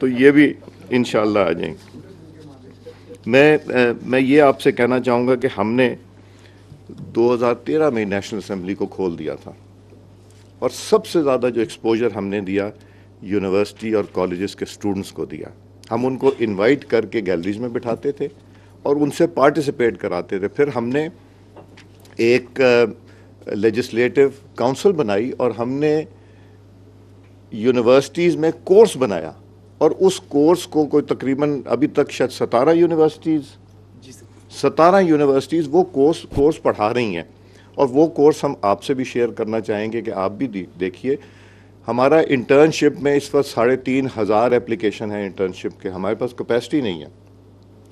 تو یہ بھی انشاءاللہ آ جائیں گے. میں یہ آپ سے کہنا چاہوں گا کہ ہم نے 2013 میں نیشنل اسمبلی کو کھول دیا تھا, اور سب سے زیادہ جو ایکسپوجر ہم نے دیا یونیورسٹی اور کالجز کے اسٹوڈنٹس کو دیا. ہم ان کو انوائٹ کر کے گیلریز میں بٹھاتے تھے اور ان سے پارٹیسپیٹ کراتے تھے. پھر ہم نے ایک لیجسلیٹو کونسل بنائی اور ہم نے یونیورسٹیز میں کورس بنایا, اور اس کورس کو کوئی تقریباً ابھی تک شاید 17 یونیورسٹیز وہ کورس پڑھا رہی ہیں. اور وہ کورس ہم آپ سے بھی شیئر کرنا چاہیں گے کہ آپ بھی دیکھیے. ہمارا انٹرنشپ میں اس وقت 3,500 اپلیکیشن ہیں انٹرنشپ کے. ہمارے پاس کیپیسٹی نہیں ہے.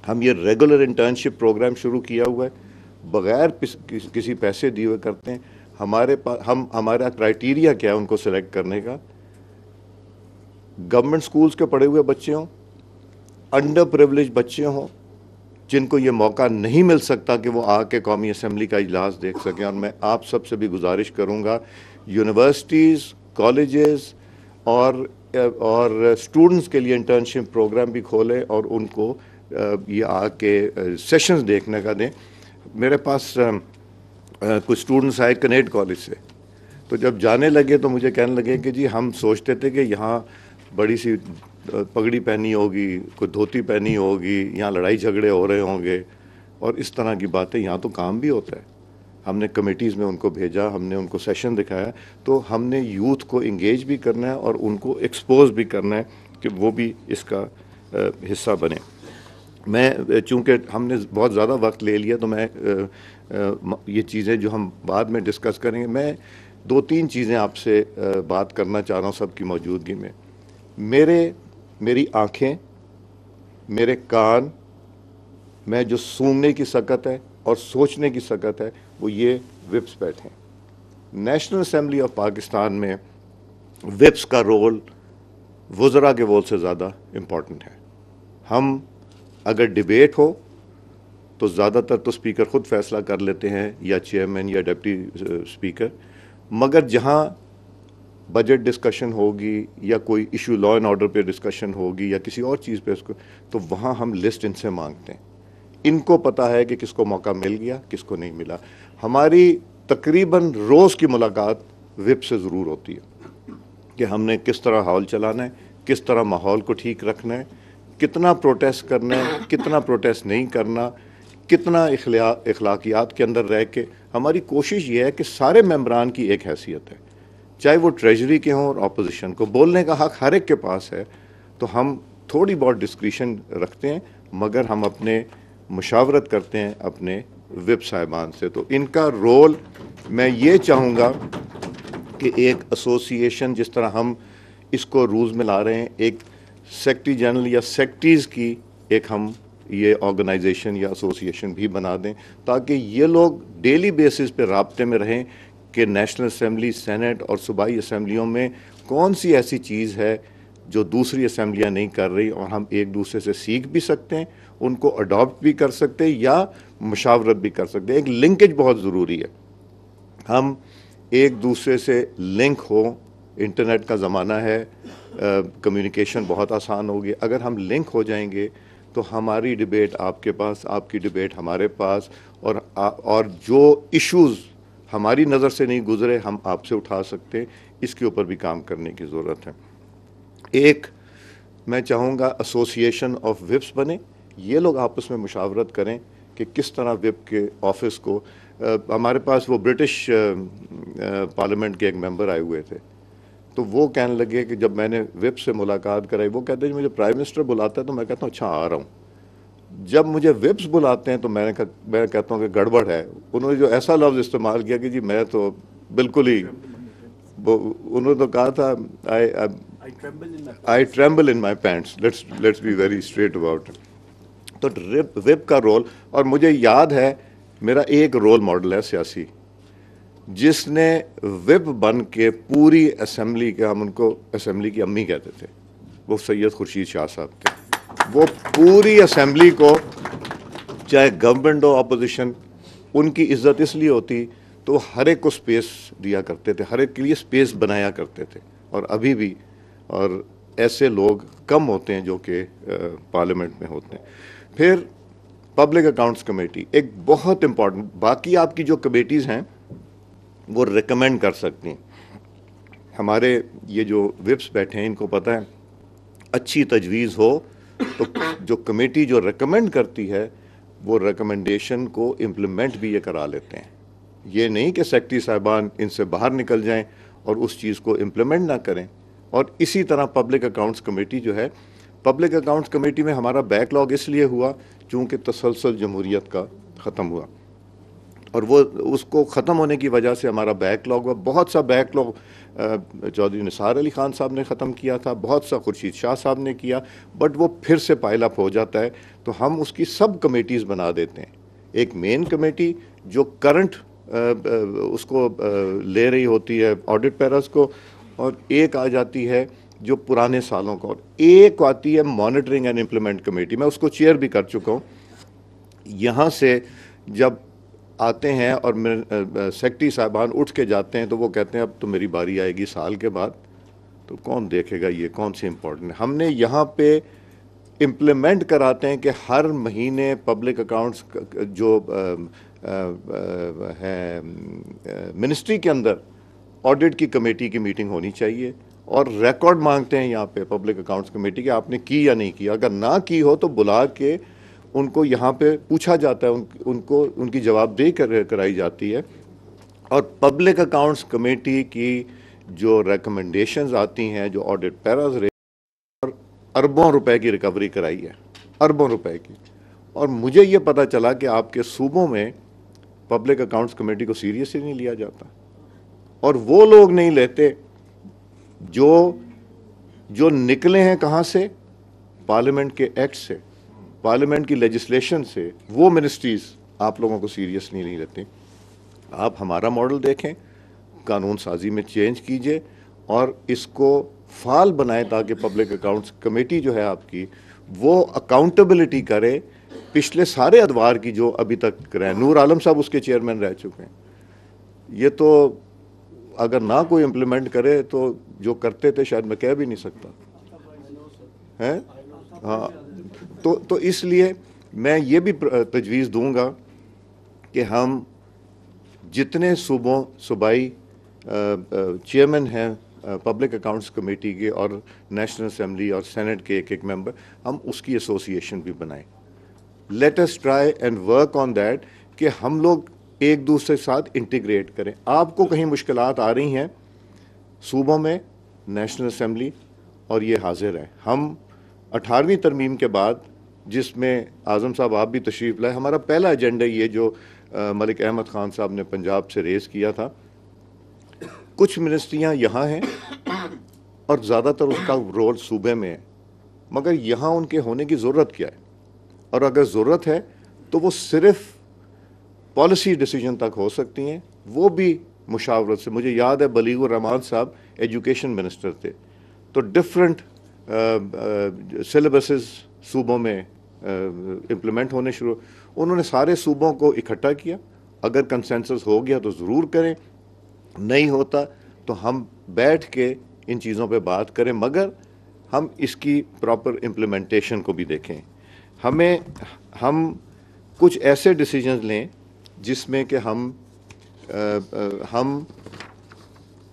ہم یہ ریگولر انٹرنشپ پروگرام شروع کیا ہوا ہے, بغیر کسی پیسے دیے ہوئے کرتے ہیں. ہمارا کرائیٹیریا کیا ہے ان کو سلیکٹ کرنے کا؟ گورنمنٹ سکولز کے پڑھے ہوئے بچے ہوں, انڈر پریولیج بچے ہوں, جن کو یہ موقع نہیں مل سکتا کہ وہ آ کے قومی اسمبلی کا اجلاس دیکھ سکیں. اور میں آپ سب سے بھی گزارش کروں گا, یونیورسٹیز, کالجز اور اسٹوڈنٹس کے لیے انٹرنشپ پروگرام بھی کھولیں اور ان کو یہ آ کے سیشنز دیکھنے کا دیں. میرے پاس کچھ اسٹوڈنٹس آئے کنیڈ کالج سے, تو جب جانے لگے تو مجھے کہنے لگے کہ جی ہم سوچتے تھے کہ یہاں بڑی سی پگڑی پہنی ہوگی, کوئی دھوتی پہنی ہوگی, یہاں لڑائی جھگڑے ہو رہے ہوں گے اور اس طرح کی باتیں. یہاں تو کام بھی ہوتا ہے. ہم نے کمیٹیز میں ان کو بھیجا, ہم نے ان کو سیشن دکھایا. تو ہم نے یوتھ کو انگیج بھی کرنا ہے اور ان کو ایکسپوز بھی کرنا ہے کہ وہ بھی اس کا حصہ بنے. میں چونکہ ہم نے بہت زیادہ وقت لے لیا تو میں یہ چیزیں جو ہم بعد میں ڈسکس کریں گے, میں 2-3 چیزیں آپ سے بات کرنا چاہ رہا ہوں سب کی موجودگی میں. میری آنکھیں, میرے کان, میں جو سونگنے کی سکت ہے اور سوچنے کی سکت ہے, وہ یہ وپس بیٹھے ہیں. نیشنل اسمبلی آف پاکستان میں وپس کا رول وزراء کے رول سے زیادہ امپورٹنٹ ہے. ہم اگر ڈیبیٹ ہو تو زیادہ تر تو اسپیکر خود فیصلہ کر لیتے ہیں یا چیئرمین یا ڈپٹی اسپیکر, مگر جہاں بجٹ ڈسکشن ہوگی یا کوئی ایشو لا اینڈ آرڈر پہ ڈسکشن ہوگی یا کسی اور چیز پہ تو وہاں ہم لسٹ ان سے مانگتے ہیں. ان کو پتہ ہے کہ کس کو موقع مل گیا, کس کو نہیں ملا. ہماری تقریباً روز کی ملاقات وپ سے ضرور ہوتی ہے کہ ہم نے کس طرح ہال چلانا ہے, کس طرح ماحول کو ٹھیک رکھنا ہے, کتنا پروٹیسٹ کرنا ہے, کتنا پروٹیسٹ نہیں کرنا, کتنا اخلاقیات کے اندر رہ کے. ہماری کوشش یہ ہے کہ سارے ممبران کی ایک حیثیت ہے, چاہے وہ ٹریجری کے ہوں اور اپوزیشن کو. بولنے کا حق ہر ایک کے پاس ہے. تو ہم تھوڑی بہت ڈسکریشن رکھتے ہیں, مگر ہم اپنے مشاورت کرتے ہیں اپنے وپ صاحبان سے. تو ان کا رول میں یہ چاہوں گا کہ ایک ایسوسیشن جس طرح ہم اس کو روز میں لا رہے ہیں, ایک سیکٹری جنرل یا سیکٹریز کی ایک ہم یہ آرگنائزیشن یا ایسوسیشن بھی بنا دیں, تاکہ یہ لوگ ڈیلی بیسس پہ رابطے میں رہیں کہ نیشنل اسمبلی, سینٹ اور صوبائی اسمبلیوں میں کون سی ایسی چیز ہے جو دوسری اسمبلیاں نہیں کر رہی, اور ہم ایک دوسرے سے سیکھ بھی سکتے ہیں, ان کو اڈاپٹ بھی کر سکتے ہیں یا مشاورت بھی کر سکتے ہیں. ایک لنکیج بہت ضروری ہے, ہم ایک دوسرے سے لنک ہوں. انٹرنیٹ کا زمانہ ہے, کمیونیکیشن بہت آسان ہوگی. اگر ہم لنک ہو جائیں گے تو ہماری ڈیبیٹ آپ کے پاس, آپ کی ڈیبیٹ ہمارے پاس, اور جو ایشوز ہماری نظر سے نہیں گزرے ہم آپ سے اٹھا سکتے ہیں. اس کے اوپر بھی کام کرنے کی ضرورت ہے. ایک میں چاہوں گا ایسوسیشن آف وپس بنے, یہ لوگ آپس میں مشاورت کریں کہ کس طرح وپ کے آفس کو. ہمارے پاس وہ برٹش پارلیمنٹ کے ایک ممبر آئے ہوئے تھے, تو وہ کہنے لگے کہ جب میں نے وپ سے ملاقات کرائی, وہ کہتے ہیں مجھے پرائم منسٹر بلاتا ہے تو میں کہتا ہوں اچھا آ رہا ہوں. جب مجھے وپس بلاتے ہیں تو میں کہتا ہوں کہ گڑبڑ ہے. انہوں نے جو ایسا لفظ استعمال کیا کہ جی میں تو بالکل ہی, انہوں نے تو کہا تھا I tremble in my pants. Let's be very straight about it. تو وپ کا رول, اور مجھے یاد ہے میرا ایک رول ماڈل ہے سیاسی جس نے وپ بن کے پوری اسمبلی کے, ہم ان کو اسمبلی کی امی کہتے تھے, وہ سید خورشید شاہ صاحب تھے. وہ پوری اسمبلی کو, چاہے گورنمنٹ ہو اپوزیشن, ان کی عزت اس لیے ہوتی تو وہ ہر ایک کو سپیس دیا کرتے تھے, ہر ایک کے لیے سپیس بنایا کرتے تھے. اور ابھی بھی, اور ایسے لوگ کم ہوتے ہیں جو کہ پارلیمنٹ میں ہوتے ہیں۔ پھر پبلک اکاؤنٹس کمیٹی ایک بہت امپورٹنٹ، باقی آپ کی جو کمیٹیز ہیں وہ ریکمینڈ کر سکتی ہیں۔ ہمارے یہ جو وپس بیٹھے ہیں ان کو پتہ ہے اچھی تجویز ہو تو جو کمیٹی جو ریکمینڈ کرتی ہے وہ ریکمنڈیشن کو امپلیمنٹ بھی یہ کرا لیتے ہیں۔ یہ نہیں کہ سیکرٹری صاحبان ان سے باہر نکل جائیں اور اس چیز کو امپلیمنٹ نہ کریں۔ اور اسی طرح پبلک اکاؤنٹس کمیٹی جو ہے، پبلک اکاؤنٹس کمیٹی میں ہمارا بیک لاگ اس لیے ہوا چونکہ تسلسل جمہوریت کا ختم ہوا، اور وہ اس کو ختم ہونے کی وجہ سے ہمارا بیک لاگ ہوا۔ بہت سا بیک لاگ چودھری نثار علی خان صاحب نے ختم کیا تھا، بہت سا خورشید شاہ صاحب نے کیا، بٹ وہ پھر سے پائل اپ ہو جاتا ہے، تو ہم اس کی سب کمیٹیز بنا دیتے ہیں۔ ایک مین کمیٹی جو کرنٹ اس کو لے رہی ہوتی ہے آڈٹ پیراز کو، اور ایک آ جاتی ہے جو پرانے سالوں کا، اور ایک آتی ہے مانیٹرنگ اینڈ امپلیمنٹ کمیٹی۔ میں اس کو چیئر بھی کر چکا ہوں۔ یہاں سے جب آتے ہیں اور سیکرٹری صاحبان اٹھ کے جاتے ہیں تو وہ کہتے ہیں اب تو میری باری آئے گی سال کے بعد، تو کون دیکھے گا یہ کون سی امپورٹنٹ ہے۔ ہم نے یہاں پہ امپلیمنٹ کراتے ہیں کہ ہر مہینے پبلک اکاؤنٹس جو ہے منسٹری کے اندر آڈٹ کی کمیٹی کی میٹنگ ہونی چاہیے، اور ریکارڈ مانگتے ہیں یہاں پہ پبلک اکاؤنٹس کمیٹی کہ آپ نے کی یا نہیں کیا۔ اگر نہ کی ہو تو بلا کے ان کو یہاں پہ پوچھا جاتا ہے، ان کو ان کی جواب دہی کرائی جاتی ہے۔ اور پبلک اکاؤنٹس کمیٹی کی جو ریکمنڈیشنز آتی ہیں، جو آڈٹ پیراز اور اربوں روپے کی ریکوری کرائی ہے، اربوں روپے کی۔ اور مجھے یہ پتہ چلا کہ آپ کے صوبوں میں پبلک اکاؤنٹس کمیٹی کو سیریس ہی نہیں لیا جاتا، اور وہ لوگ نہیں لیتے جو نکلے ہیں کہاں سے، پارلیمنٹ کے ایکٹ سے، پارلیمنٹ کی لیجسلیشن سے، وہ منسٹریز آپ لوگوں کو سیریس نہیں لیتے۔ آپ ہمارا ماڈل دیکھیں، قانون سازی میں چینج کیجئے اور اس کو فعال بنائیں تاکہ پبلک اکاؤنٹس کمیٹی جو ہے آپ کی وہ اکاؤنٹیبلٹی کرے پچھلے سارے ادوار کی جو ابھی تک رہے۔ نور عالم صاحب اس کے چیئرمین رہ چکے ہیں۔ یہ تو اگر نہ کوئی امپلیمنٹ کرے تو جو کرتے تھے شاید میں کہہ بھی نہیں سکتا ہے۔ ہاں، تو اس لیے میں یہ بھی تجویز دوں گا کہ ہم جتنے صوبائی چیئرمین ہیں پبلک اکاؤنٹس کمیٹی کے اور نیشنل اسمبلی اور سینٹ کے ایک ممبر، ہم اس کی ایسوسیشن بھی بنائیں۔ Let us try and work on that کہ ہم لوگ ایک دوسرے کے ساتھ انٹیگریٹ کریں۔ آپ کو کہیں مشکلات آ رہی ہیں صوبوں میں، نیشنل اسمبلی اور یہ حاضر ہیں۔ ہم 18ویں ترمیم کے بعد، جس میں اعظم صاحب آپ بھی تشریف لائے، ہمارا پہلا ایجنڈا یہ جو ملک احمد خان صاحب نے پنجاب سے ریز کیا تھا، کچھ منسٹریاں یہاں ہیں اور زیادہ تر اس کا رول صوبے میں ہے، مگر یہاں ان کے ہونے کی ضرورت کیا ہے؟ اور اگر ضرورت ہے تو وہ صرف پالیسی ڈیسیجن تک ہو سکتی ہیں، وہ بھی مشاورت سے۔ مجھے یاد ہے بلیغ الرحمان صاحب ایجوکیشن منسٹر تھے، تو ڈفرینٹ سلیبسز صوبوں میں امپلیمنٹ ہونے شروع، انہوں نے سارے صوبوں کو اکٹھا کیا۔ اگر کنسنسس ہو گیا تو ضرور کریں، نہیں ہوتا تو ہم بیٹھ کے ان چیزوں پہ بات کریں، مگر ہم اس کی پراپر امپلیمنٹیشن کو بھی دیکھیں۔ ہم کچھ ایسے ڈیسیجنز لیں جس میں کہ ہم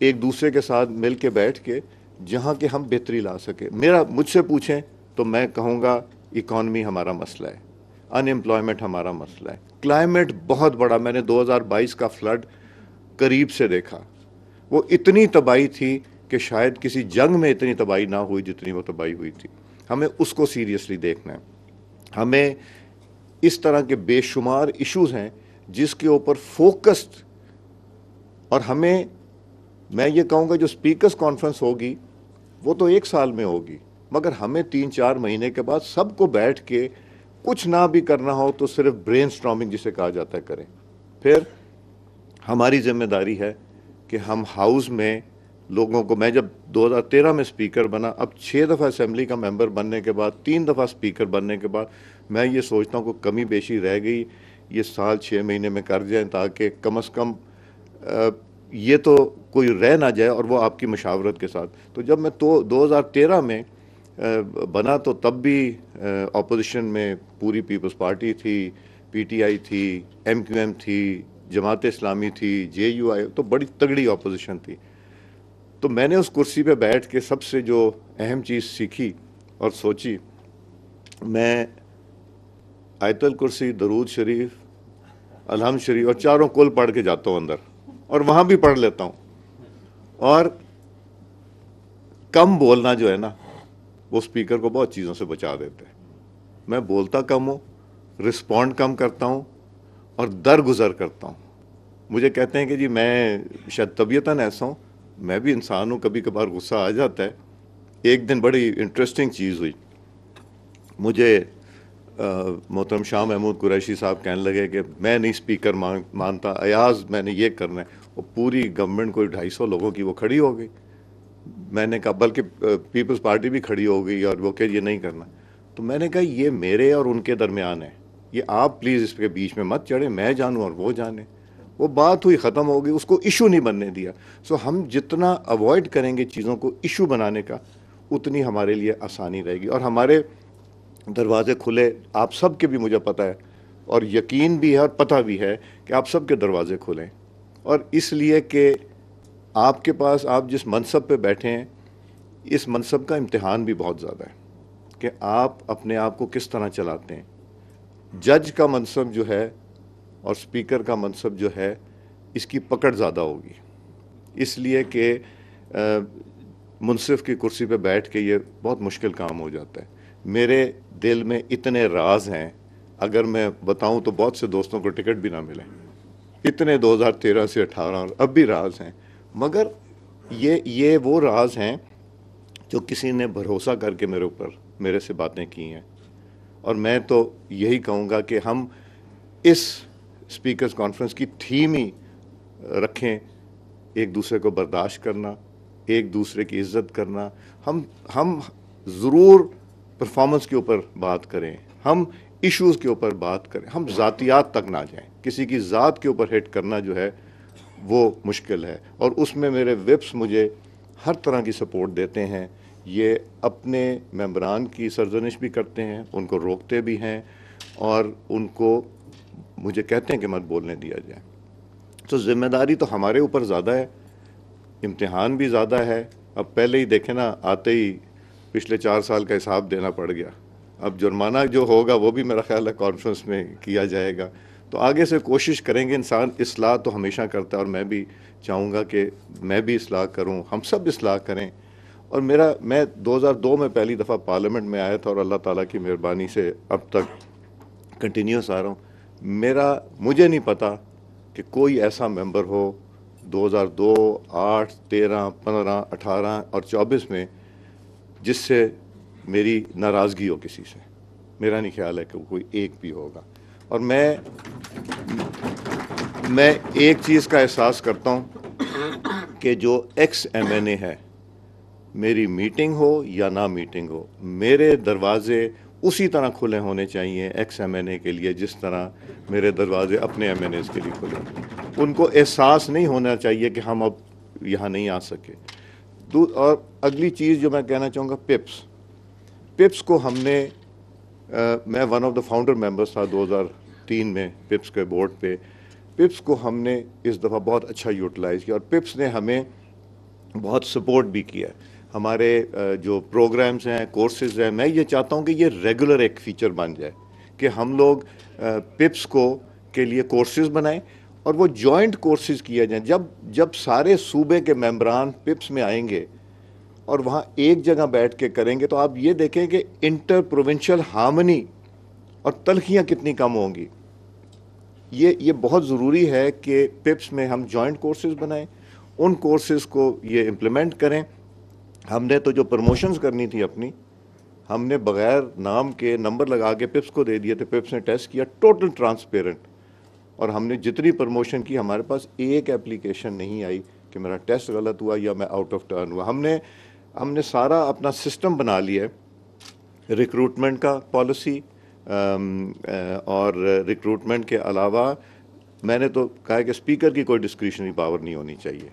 ایک دوسرے کے ساتھ مل کے بیٹھ کے جہاں کہ ہم بہتری لا سکیں۔ مجھ سے پوچھیں تو میں کہوں گا اکانومی ہمارا مسئلہ ہے، ان امپلائمنٹ ہمارا مسئلہ ہے، کلائمیٹ بہت بڑا۔ میں نے 2022 کا فلڈ قریب سے دیکھا، وہ اتنی تباہی تھی کہ شاید کسی جنگ میں اتنی تباہی نہ ہوئی جتنی وہ تباہی ہوئی تھی۔ ہمیں اس کو سیریسلی دیکھنا ہے۔ ہمیں اس طرح کے بے شمار ایشوز ہیں جس کے اوپر فوکسڈ، اور میں یہ کہوں گا جو سپیکرز کانفرنس ہوگی وہ تو 1 سال میں ہوگی، مگر ہمیں 3-4 مہینے کے بعد سب کو بیٹھ کے کچھ نہ بھی کرنا ہو تو صرف برین سٹارمنگ جسے کہا جاتا ہے کریں۔ پھر ہماری ذمہ داری ہے کہ ہم ہاؤس میں لوگوں کو، میں جب 2013 میں سپیکر بنا، اب 6 دفعہ اسمبلی کا ممبر بننے کے بعد، 3 دفعہ سپیکر بننے کے بعد، میں یہ سوچتا ہوں کہ کمی بیشی رہ گئی یہ سال 6 مہینے میں کر جائیں تاکہ کم از کم یہ تو کوئی رہ نہ جائے، اور وہ آپ کی مشاورت کے ساتھ۔ تو جب میں 2013 میں بنا تو تب بھی اپوزیشن میں پوری پیپلز پارٹی تھی، پی ٹی آئی تھی، ایم کیو ایم تھی، جماعت اسلامی تھی، جے یو آئی، تو بڑی تگڑی اپوزیشن تھی. تو میں نے اس کرسی پہ بیٹھ کے سب سے جو اہم چیز سیکھی اور سوچی، میں آیت الکرسی، درود شریف، الحمد شریف اور چاروں کل پڑھ کے جاتا ہوں اندر، اور وہاں بھی پڑھ لیتا ہوں. اور کم بولنا جو ہے نا، وہ اسپیکر کو بہت چیزوں سے بچا دیتا ہے. میں بولتا کم ہوں، رسپونڈ کم کرتا ہوں اور درگزر کرتا ہوں. مجھے کہتے ہیں کہ جی میں شاید طبیعتاً ایسا ہوں، میں بھی انسان ہوں، کبھی کبھار غصہ آ جاتا ہے. ایک دن بڑی انٹرسٹنگ چیز ہوئی. مجھے محترم شاہ محمود قریشی صاحب کہنے لگے کہ میں نہیں اسپیکر مانتا، ایاز میں نے یہ کرنا ہے. وہ پوری گورنمنٹ کوئی 250 لوگوں کی وہ کھڑی ہو گئی. میں نے کہا بلکہ پیپلز پارٹی بھی کھڑی ہو گئی اور وہ کہ یہ نہیں کرنا. تو میں نے کہا یہ میرے اور ان کے درمیان ہے، یہ آپ پلیز اس کے بیچ میں مت چڑھیں، میں جانوں اور وہ جانے. وہ بات ہوئی، ختم ہو گئی، اس کو ایشو نہیں بننے دیا. سو ہم جتنا اوائڈ کریں گے چیزوں کو ایشو بنانے کا، اتنی ہمارے لیے آسانی رہے گی. اور ہمارے دروازے کھلے، آپ سب کے بھی مجھے پتہ ہے اور یقین بھی ہے اور پتہ بھی ہے کہ آپ سب کے دروازے کھلیں. اور اس لیے کہ آپ کے پاس، آپ جس منصب پہ بیٹھے ہیں، اس منصب کا امتحان بھی بہت زیادہ ہے کہ آپ اپنے آپ کو کس طرح چلاتے ہیں. جج کا منصب جو ہے اور اسپیکر کا منصب جو ہے، اس کی پکڑ زیادہ ہوگی، اس لیے کہ منصف کی کرسی پہ بیٹھ کے یہ بہت مشکل کام ہو جاتا ہے. میرے دل میں اتنے راز ہیں، اگر میں بتاؤں تو بہت سے دوستوں کو ٹکٹ بھی نہ ملیں. اتنے 2013 سے 18 اور اب بھی راز ہیں، مگر یہ وہ راز ہیں جو کسی نے بھروسہ کر کے میرے اوپر، میرے سے باتیں کی ہیں. اور میں تو یہی کہوں گا کہ ہم اس اسپیکرز کانفرنس کی تھیم ہی رکھیں، ایک دوسرے کو برداشت کرنا، ایک دوسرے کی عزت کرنا. ہم ضرور پرفارمنس کے اوپر بات کریں، ہم ایشوز کے اوپر بات کریں، ہم ذاتیات تک نہ جائیں. کسی کی ذات کے اوپر ہٹ کرنا جو ہے وہ مشکل ہے. اور اس میں میرے وپس مجھے ہر طرح کی سپورٹ دیتے ہیں. یہ اپنے ممبران کی سرزنش بھی کرتے ہیں، ان کو روکتے بھی ہیں، اور ان کو مجھے کہتے ہیں کہ مت بولنے دیا جائے. تو ذمہ داری تو ہمارے اوپر زیادہ ہے، امتحان بھی زیادہ ہے. اب پہلے ہی دیکھیں نا، آتے ہی پچھلے 4 سال کا حساب دینا پڑ گیا. اب جرمانہ جو ہوگا وہ بھی میرا خیال ہے کانفرنس میں کیا جائے گا. تو آگے سے کوشش کریں گے. انسان اصلاح تو ہمیشہ کرتا ہے، اور میں بھی چاہوں گا کہ میں بھی اصلاح کروں، ہم سب اصلاح کریں. اور میں 2002 میں پہلی دفعہ پارلیمنٹ میں آیا تھا، اور اللہ تعالیٰ کی مہربانی سے اب تک کنٹینیوس آ رہا ہوں. مجھے نہیں پتا کہ کوئی ایسا ممبر ہو 2002، 8، 13، 15، 18 اور 24 میں جس سے میری ناراضگی ہو کسی سے. میرا نہیں خیال ہے کہ کوئی ایک بھی ہوگا. اور میں ایک چیز کا احساس کرتا ہوں کہ جو ایکس ایم این اے ہے، میری میٹنگ ہو یا نہ میٹنگ ہو، میرے دروازے اسی طرح کھلے ہونے چاہیے ایکس ایم این اے کے لیے جس طرح میرے دروازے اپنے ایم این ایز کے لیے کھلے. ان کو احساس نہیں ہونا چاہیے کہ ہم اب یہاں نہیں آ سکے. اور اگلی چیز جو میں کہنا چاہوں گا، پپس کو ہم نے، میں one of the founder members تھا 2003 میں پپس کے بورڈ پہ. پپس کو ہم نے اس دفعہ بہت اچھا یوٹیلائز کیا، اور پپس نے ہمیں بہت سپورٹ بھی کیا. ہمارے جو پروگرامز ہیں، کورسز ہیں، میں یہ چاہتا ہوں کہ یہ ریگولر ایک فیچر بن جائے کہ ہم لوگ پپس کے لیے کورسز بنائیں، اور وہ جوائنٹ کورسز کیے جائیں. جب سارے صوبے کے ممبران پپس میں آئیں گے اور وہاں ایک جگہ بیٹھ کے کریں گے، تو آپ یہ دیکھیں کہ انٹر پروونشل ہارمنی اور تلخیاں کتنی کم ہوں گی. یہ بہت ضروری ہے کہ پپس میں ہم جوائنٹ کورسز بنائیں، ان کورسز کو یہ امپلیمنٹ کریں. ہم نے تو جو پروموشنز کرنی تھی اپنی، ہم نے بغیر نام کے نمبر لگا کے پپس کو دے دیے تھے. پپس نے ٹیسٹ کیا، ٹوٹل ٹرانسپیرنٹ. اور ہم نے جتنی پروموشن کی، ہمارے پاس ایک ایپلیکیشن نہیں آئی کہ میرا ٹیسٹ غلط ہوا یا میں آؤٹ آف ٹرن ہوا. ہم نے سارا اپنا سسٹم بنا لیا ہے، ریکروٹمنٹ کا پالیسی، اور ریکروٹمنٹ کے علاوہ میں نے تو کہا کہ اسپیکر کی کوئی ڈسکریشنری پاور نہیں ہونی چاہیے.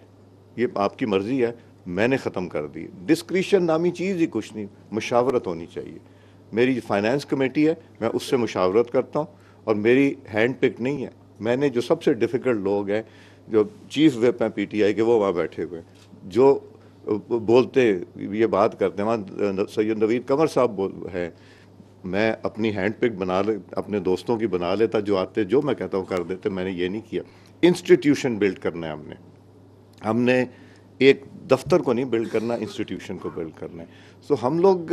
یہ آپ کی مرضی ہے، میں نے ختم کر دی. ڈسکریشن نامی چیز ہی کچھ نہیں, مشاورت ہونی چاہیے. میری فائنانس کمیٹی ہے, میں اس سے مشاورت کرتا ہوں, اور میری ہینڈ پک نہیں ہے. میں نے جو سب سے ڈیفیکلٹ لوگ ہیں, جو چیف وپ ہیں پی ٹی آئی کے, وہ وہاں بیٹھے ہوئے ہیں, جو بولتے یہ بات کرتے ہیں. وہاں سید نوید قمر صاحب ہیں. میں اپنی ہینڈ پک اپنے دوستوں کی بنا لیتا, جو آتے, جو میں کہتا ہوں کر دیتے. میں نے یہ نہیں کیا. انسٹیٹیوشن بلڈ کرنا ہے ہم نے ایک دفتر کو نہیں بلڈ کرنا, انسٹیٹیوشن کو بلڈ کرنا ہے. سو ہم لوگ,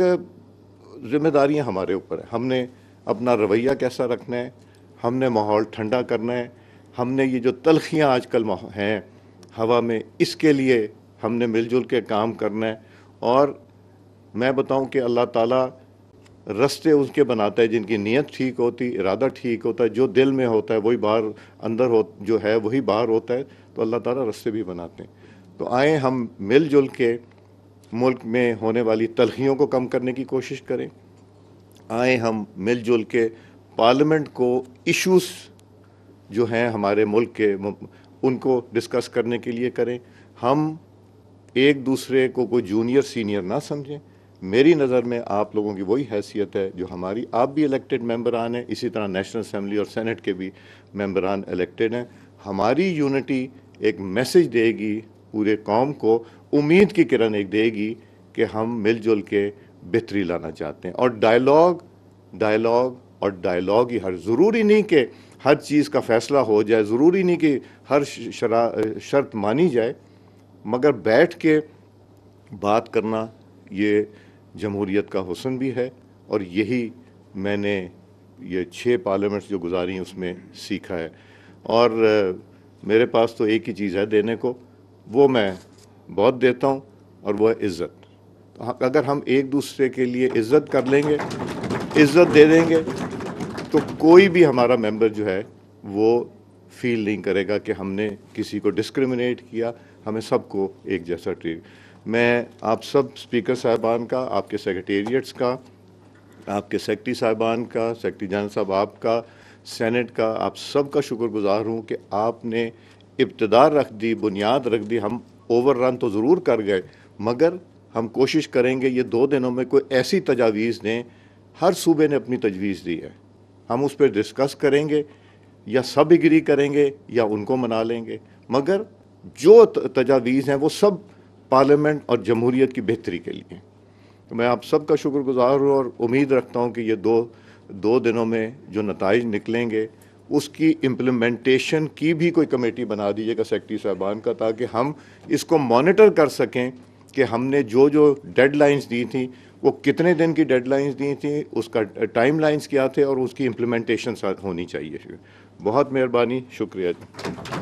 ذمہ داریاں ہمارے اوپر ہیں. ہم نے اپنا رویہ کیسا رکھنا ہے, ہم نے ماحول ٹھنڈا کرنا ہے. ہم نے یہ جو تلخیاں آج کل ہیں ہوا میں, اس کے لیے ہم نے مل جل کے کام کرنا ہے. اور میں بتاؤں کہ اللہ تعالیٰ رستے اس کے بناتا ہے جن کی نیت ٹھیک ہوتی, ارادہ ٹھیک ہوتا ہے, جو دل میں ہوتا ہے وہی باہر اندر جو ہے وہی باہر ہوتا ہے. تو اللہ تعالیٰ رستے بھی بناتے ہیں. تو آئیں ہم مل جل کے ملک میں ہونے والی تلخیوں کو کم کرنے کی کوشش کریں. آئیں ہم مل جل کے پارلیمنٹ کو ایشوز جو ہیں ہمارے ملک کے, ان کو ڈسکس کرنے کے لیے کریں. ہم ایک دوسرے کو کوئی جونیئر سینئر نہ سمجھیں. میری نظر میں آپ لوگوں کی وہی حیثیت ہے جو ہماری. آپ بھی الیکٹڈ ممبران ہیں, اسی طرح نیشنل اسمبلی اور سینٹ کے بھی ممبران الیکٹڈ ہیں. ہماری یونٹی ایک میسج دے گی پورے قوم کو, امید کی کرن ایک دے گی کہ ہم مل جل کے بہتری لانا چاہتے ہیں. اور ڈائلاگ ہی ضروری نہیں کہ ہر چیز کا فیصلہ ہو جائے, ضروری نہیں کہ ہر شرط مانی جائے, مگر بیٹھ کے بات کرنا یہ جمہوریت کا حسن بھی ہے. اور یہی میں نے یہ 6 پارلیمنٹس جو گزاری ہیں اس میں سیکھا ہے. اور میرے پاس تو ایک ہی چیز ہے دینے کو, وہ میں بہت دیتا ہوں, اور وہ ہے عزت. اگر ہم ایک دوسرے کے لیے عزت کر لیں گے, عزت دے دیں گے, تو کوئی بھی ہمارا ممبر جو ہے وہ فیل نہیں کرے گا کہ ہم نے کسی کو ڈسکریمنیٹ کیا. ہمیں سب کو ایک جیسا ٹریٹ. میں آپ سب اسپیکر صاحبان کا, آپ کے سیکریٹریٹس کا, آپ کے سیکرٹری صاحبان کا, سیکرٹری جنرل صاحب آپ کا, سینٹ کا, آپ سب کا شکر گزار ہوں کہ آپ نے ابتدا رکھ دی, بنیاد رکھ دی. ہم اوور رن تو ضرور کر گئے, مگر ہم کوشش کریں گے یہ 2 دنوں میں کوئی ایسی تجاویز دیں. ہر صوبے نے اپنی تجویز دی ہے, ہم اس پہ ڈسکس کریں گے, یا سب اگری کریں گے یا ان کو منا لیں گے, مگر جو تجاویز ہیں وہ سب پارلیمنٹ اور جمہوریت کی بہتری کے لیے. میں آپ سب کا شکر گزار ہوں, اور امید رکھتا ہوں کہ یہ دو دنوں میں جو نتائج نکلیں گے اس کی امپلیمنٹیشن کی بھی کوئی کمیٹی بنا دیجیے گا سیکرٹری صاحبان کا, تاکہ ہم اس کو مانیٹر کر سکیں کہ ہم نے جو ڈیڈ لائنز دی تھیں وہ کتنے دن کی ڈیڈ لائنز دی تھیں, اس کا ٹائم لائنز کیا تھے, اور اس کی امپلیمنٹیشن ہونی چاہیے. بہت مہربانی, شکریہ.